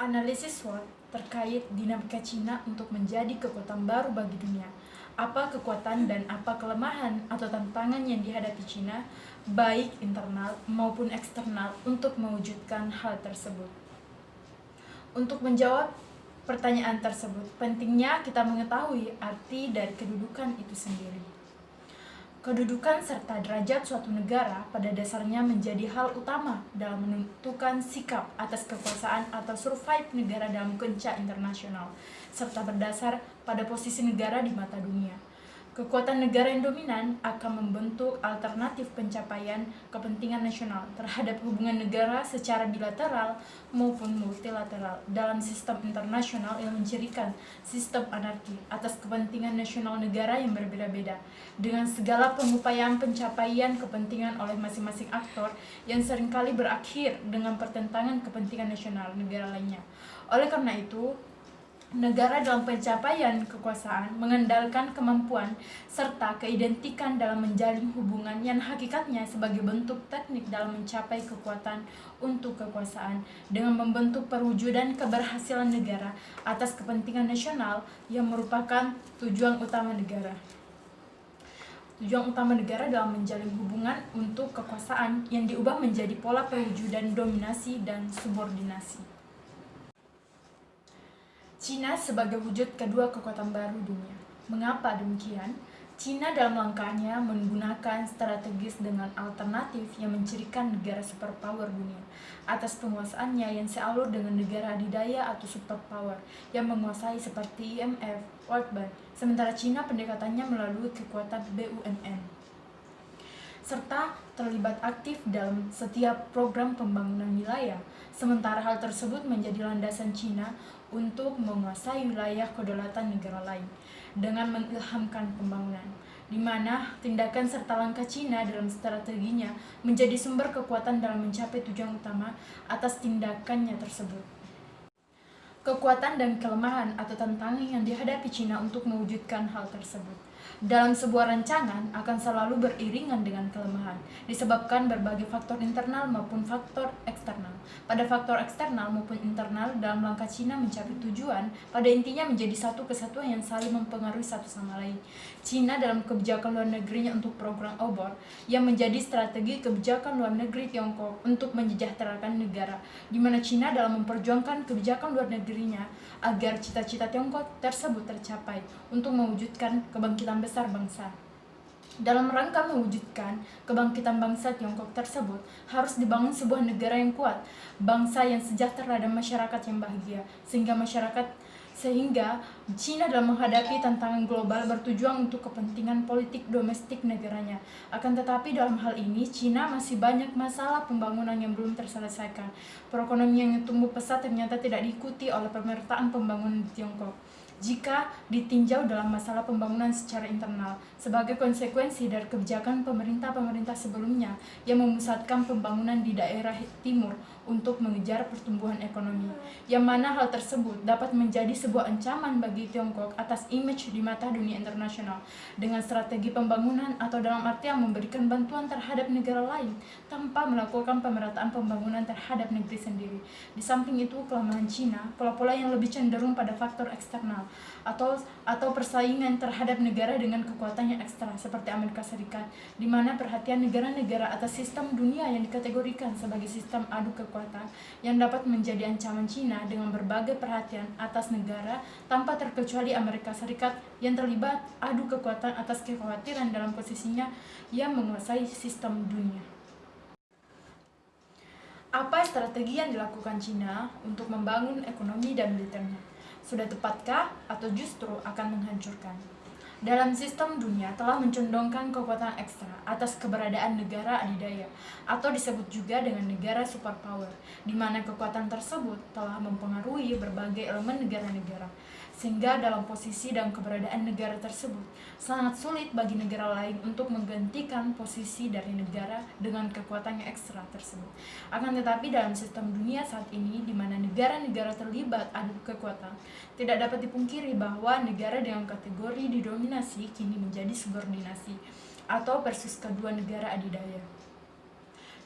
Analisis SWOT terkait dinamika Cina untuk menjadi kekuatan baru bagi dunia. Apa kekuatan dan apa kelemahan atau tantangan yang dihadapi Cina, baik internal maupun eksternal, untuk mewujudkan hal tersebut. Untuk menjawab pertanyaan tersebut, pentingnya kita mengetahui arti dari kedudukan itu sendiri. Kedudukan serta derajat suatu negara pada dasarnya menjadi hal utama dalam menentukan sikap atas kekuasaan atau survive negara dalam kancah internasional, serta berdasar pada posisi negara di mata dunia. Kekuatan negara yang dominan akan membentuk alternatif pencapaian kepentingan nasional terhadap hubungan negara secara bilateral maupun multilateral dalam sistem internasional yang mencirikan sistem anarki atas kepentingan nasional negara yang berbeda-beda, dengan segala pengupayaan pencapaian kepentingan oleh masing-masing aktor yang seringkali berakhir dengan pertentangan kepentingan nasional negara lainnya. Oleh karena itu, negara dalam pencapaian kekuasaan mengandalkan kemampuan serta keidentikan dalam menjalin hubungan yang hakikatnya sebagai bentuk teknik dalam mencapai kekuatan untuk kekuasaan dengan membentuk perwujudan keberhasilan negara atas kepentingan nasional yang merupakan tujuan utama negara. Tujuan utama negara dalam menjalin hubungan untuk kekuasaan yang diubah menjadi pola perwujudan dominasi dan subordinasi. Cina sebagai wujud kedua kekuatan baru dunia. Mengapa demikian? Cina dalam langkahnya menggunakan strategis dengan alternatif yang mencirikan negara superpower dunia atas penguasaannya yang sealur dengan negara adidaya atau superpower yang menguasai seperti IMF, World Bank, sementara Cina pendekatannya melalui kekuatan BUMN serta terlibat aktif dalam setiap program pembangunan wilayah. Sementara hal tersebut menjadi landasan Cina untuk menguasai wilayah kedaulatan negara lain dengan mengilhamkan pembangunan, di mana tindakan serta langkah Cina dalam strateginya menjadi sumber kekuatan dalam mencapai tujuan utama atas tindakannya tersebut. Kekuatan dan kelemahan atau tantangan yang dihadapi Cina untuk mewujudkan hal tersebut dalam sebuah rancangan akan selalu beriringan dengan kelemahan, disebabkan berbagai faktor internal maupun faktor eksternal. Pada faktor eksternal maupun internal dalam langkah Cina mencapai tujuan, pada intinya menjadi satu kesatuan yang saling mempengaruhi satu sama lain. Cina dalam kebijakan luar negerinya untuk program obor, yang menjadi strategi kebijakan luar negeri Tiongkok untuk mensejahterakan negara, di mana Cina dalam memperjuangkan kebijakan luar negerinya agar cita-cita Tiongkok tersebut tercapai untuk mewujudkan kebangkitan besar bangsa. Dalam rangka mewujudkan kebangkitan bangsa Tiongkok tersebut, harus dibangun sebuah negara yang kuat, bangsa yang sejahtera dan masyarakat yang bahagia, sehingga Cina dalam menghadapi tantangan global bertujuan untuk kepentingan politik domestik negaranya. Akan tetapi dalam hal ini Cina masih banyak masalah pembangunan yang belum terselesaikan. Perekonomian yang tumbuh pesat ternyata tidak diikuti oleh pemerataan pembangunan di Tiongkok jika ditinjau dalam masalah pembangunan secara internal sebagai konsekuensi dari kebijakan pemerintah sebelumnya yang memusatkan pembangunan di daerah timur untuk mengejar pertumbuhan ekonomi, yang mana hal tersebut dapat menjadi sebuah ancaman bagi Tiongkok atas image di mata dunia internasional dengan strategi pembangunan atau dalam artian memberikan bantuan terhadap negara lain tanpa melakukan pemerataan pembangunan terhadap negeri sendiri. Di samping itu, kelemahan Cina pola-pola yang lebih cenderung pada faktor eksternal atau persaingan terhadap negara dengan kekuatan yang ekstra seperti Amerika Serikat, di mana perhatian negara-negara atas sistem dunia yang dikategorikan sebagai sistem adu kekuatan yang dapat menjadi ancaman Cina dengan berbagai perhatian atas negara tanpa terkecuali Amerika Serikat yang terlibat adu kekuatan atas kekhawatiran dalam posisinya yang menguasai sistem dunia. Apa strategi yang dilakukan Cina untuk membangun ekonomi dan militernya? Sudah tepatkah atau justru akan menghancurkan? Dalam sistem dunia telah mencondongkan kekuatan ekstra atas keberadaan negara adidaya atau disebut juga dengan negara superpower, di mana kekuatan tersebut telah mempengaruhi berbagai elemen negara-negara, sehingga dalam posisi dan keberadaan negara tersebut sangat sulit bagi negara lain untuk menggantikan posisi dari negara dengan kekuatan yang ekstra tersebut. Akan tetapi dalam sistem dunia saat ini, di mana negara-negara terlibat adu kekuatan, tidak dapat dipungkiri bahwa negara dengan kategori didominasi kini menjadi subordinasi atau versus kedua negara adidaya.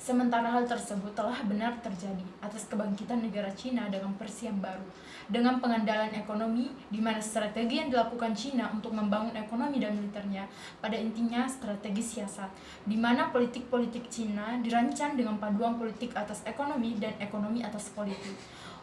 Sementara hal tersebut telah benar terjadi atas kebangkitan negara Cina dengan versi yang baru, dengan pengandalan ekonomi, di mana strategi yang dilakukan Cina untuk membangun ekonomi dan militernya pada intinya strategi siasat, di mana politik-politik Cina dirancang dengan paduan politik atas ekonomi dan ekonomi atas politik.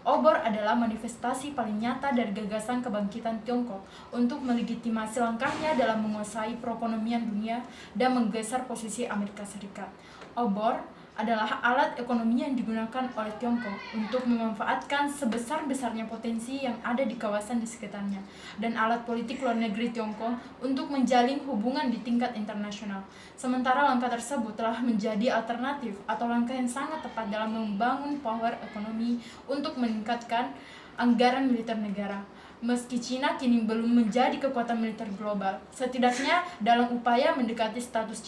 Obor adalah manifestasi paling nyata dari gagasan kebangkitan Tiongkok untuk melegitimasi langkahnya dalam menguasai perekonomian dunia dan menggeser posisi Amerika Serikat. Obor adalah alat ekonomi yang digunakan oleh Tiongkok untuk memanfaatkan sebesar-besarnya potensi yang ada di kawasan di sekitarnya, dan alat politik luar negeri Tiongkok untuk menjalin hubungan di tingkat internasional. Sementara langkah tersebut telah menjadi alternatif atau langkah yang sangat tepat dalam membangun power ekonomi untuk meningkatkan anggaran militer negara. Meski Cina kini belum menjadi kekuatan militer global, setidaknya dalam upaya mendekati status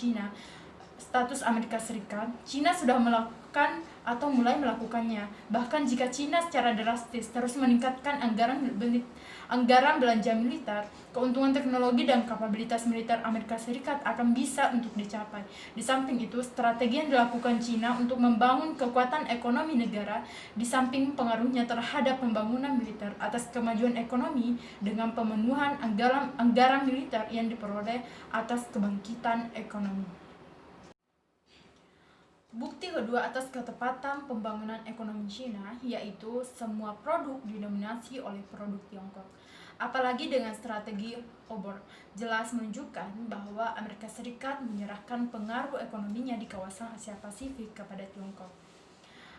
Amerika Serikat, Cina sudah melakukan atau mulai melakukannya. Bahkan jika Cina secara drastis terus meningkatkan anggaran belanja militer, keuntungan teknologi dan kapabilitas militer Amerika Serikat akan bisa untuk dicapai. Di samping itu, strategi yang dilakukan Cina untuk membangun kekuatan ekonomi negara, di samping pengaruhnya terhadap pembangunan militer atas kemajuan ekonomi dengan pemenuhan anggaran militer yang diperoleh atas kebangkitan ekonomi. Bukti kedua atas ketepatan pembangunan ekonomi Cina yaitu semua produk didominasi oleh produk Tiongkok. Apalagi dengan strategi obor, jelas menunjukkan bahwa Amerika Serikat menyerahkan pengaruh ekonominya di kawasan Asia Pasifik kepada Tiongkok.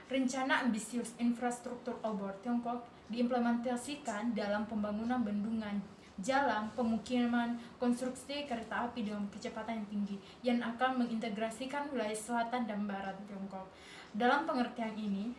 Rencana ambisius infrastruktur obor Tiongkok diimplementasikan dalam pembangunan bendungan, jalan, pemukiman, konstruksi kereta api dengan kecepatan yang tinggi yang akan mengintegrasikan wilayah selatan dan barat Tiongkok. Dalam pengertian ini,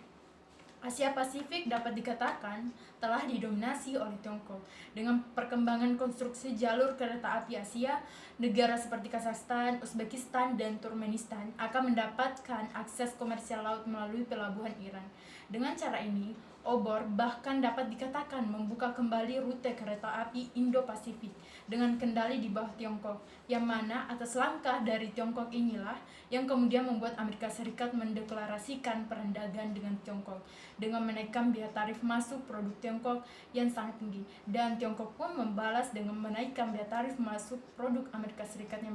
Asia Pasifik dapat dikatakan telah didominasi oleh Tiongkok. Dengan perkembangan konstruksi jalur kereta api Asia, negara seperti Kazakhstan, Uzbekistan, dan Turkmenistan akan mendapatkan akses komersial laut melalui pelabuhan Iran. Dengan cara ini, obor bahkan dapat dikatakan membuka kembali rute kereta api Indo-Pasifik dengan kendali di bawah Tiongkok, yang mana atas langkah dari Tiongkok inilah yang kemudian membuat Amerika Serikat mendeklarasikan perang dagang dengan Tiongkok dengan menaikkan biaya tarif masuk produk Tiongkok yang sangat tinggi, dan Tiongkok pun membalas dengan menaikkan biaya tarif masuk produk Amerika Serikat yang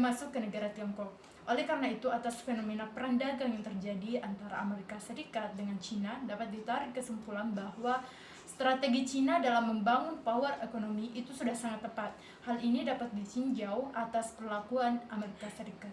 masuk ke negara Tiongkok. Oleh karena itu, atas fenomena perang dagang yang terjadi antara Amerika Serikat dengan Cina, dapat ditarik kesimpulan bahwa strategi Cina dalam membangun power ekonomi itu sudah sangat tepat. Hal ini dapat ditinjau atas perlakuan Amerika Serikat.